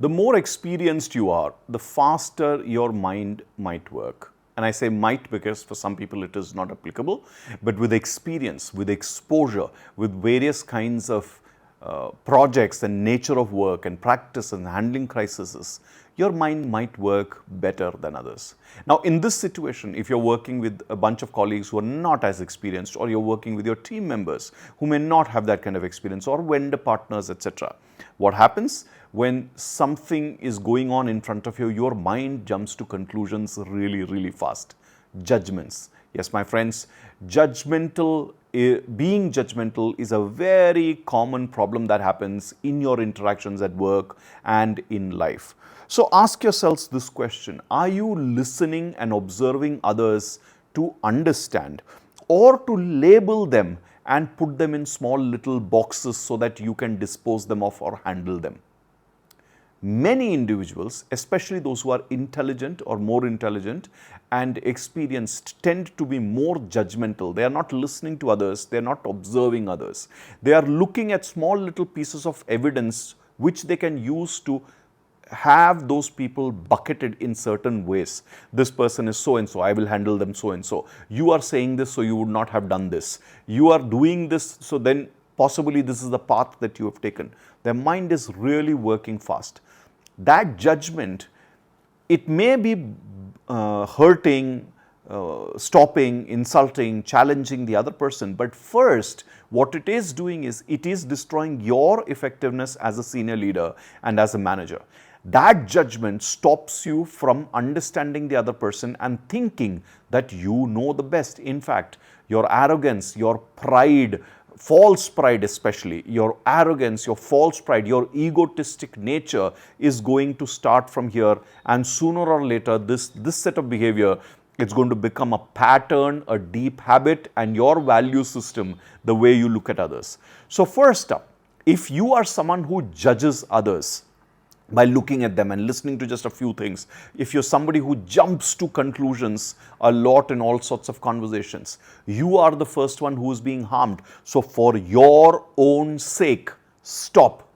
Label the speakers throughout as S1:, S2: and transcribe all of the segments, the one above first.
S1: The more experienced you are, the faster your mind might work. And I say might because for some people it is not applicable, but with experience, with exposure, with various kinds of projects and nature of work and practice and handling crises, your mind might work better than others. Now, in this situation, if you're working with a bunch of colleagues who are not as experienced, or you're working with your team members who may not have that kind of experience, or vendor partners, etc., what happens when something is going on in front of you? Your mind jumps to conclusions really, really fast. Judgments. Yes, my friends, being judgmental is a very common problem that happens in your interactions at work and in life. So ask yourselves this question: are you listening and observing others to understand, or to label them and put them in small little boxes so that you can dispose them of or handle them? Many individuals, especially those who are intelligent or more intelligent and experienced, tend to be more judgmental. They are not listening to others, they are not observing others. They are looking at small little pieces of evidence which they can use to have those people bucketed in certain ways. This person is so and so, I will handle them so and so. You are saying this, so you would not have done this. You are doing this, so then possibly this is the path that you have taken. Their mind is really working fast. That judgment, it may be hurting, stopping, insulting, challenging the other person, but first what it is doing is it is destroying your effectiveness as a senior leader and as a manager. That judgment stops you from understanding the other person and thinking that you know the best. In fact, your arrogance, your pride, false pride especially, your arrogance, your false pride, your egotistic nature is going to start from here, and sooner or later this set of behavior, it's going to become a pattern, a deep habit, and your value system, the way you look at others. So first up, if you are someone who judges others by looking at them and listening to just a few things, if you're somebody who jumps to conclusions a lot in all sorts of conversations, you are the first one who is being harmed. So for your own sake, stop.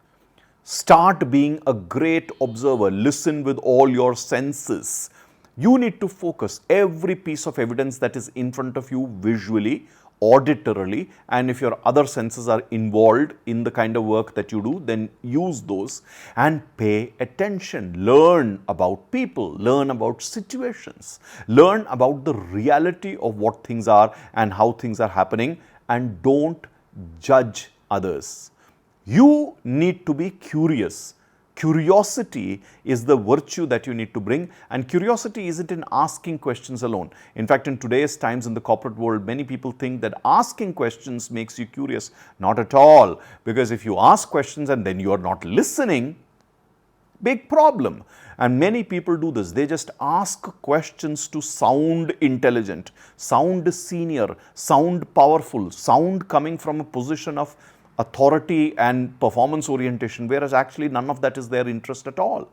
S1: Start being a great observer. Listen with all your senses. You need to focus every piece of evidence that is in front of you visually, auditorily, and if your other senses are involved in the kind of work that you do, then use those and pay attention. Learn about people, learn about situations, learn about the reality of what things are and how things are happening, and don't judge others. You need to be curious. Curiosity is the virtue that you need to bring, and curiosity isn't in asking questions alone. In fact, in today's times in the corporate world, many people think that asking questions makes you curious. Not at all, because if you ask questions and then you are not listening, big problem. And many people do this. They just ask questions to sound intelligent, sound senior, sound powerful, sound coming from a position of authority and performance orientation, whereas actually none of that is their interest at all.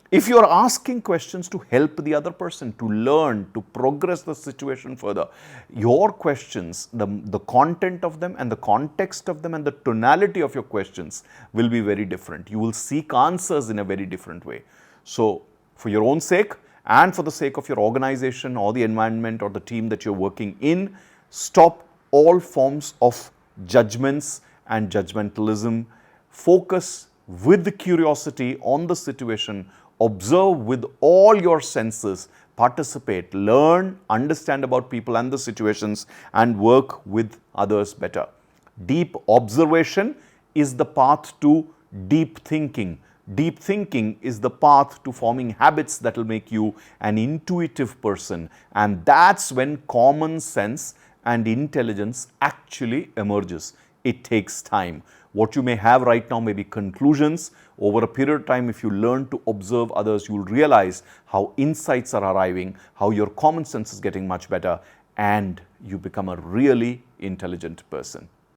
S1: If you are asking questions to help the other person, to learn, to progress the situation further, your questions, the content of them and the context of them and the tonality of your questions will be very different. You will seek answers in a very different way. So for your own sake and for the sake of your organization or the environment or the team that you're working in, stop all forms of judgments and judgmentalism. Focus with curiosity on the situation, observe with all your senses, participate, learn, understand about people and the situations, and work with others better. Deep observation is the path to deep thinking. Deep thinking is the path to forming habits that will make you an intuitive person, and that's when common sense and intelligence actually emerges. It takes time. What you may have right now may be conclusions. Over a period of time, if you learn to observe others, you will realize how insights are arriving, how your common sense is getting much better, and you become a really intelligent person.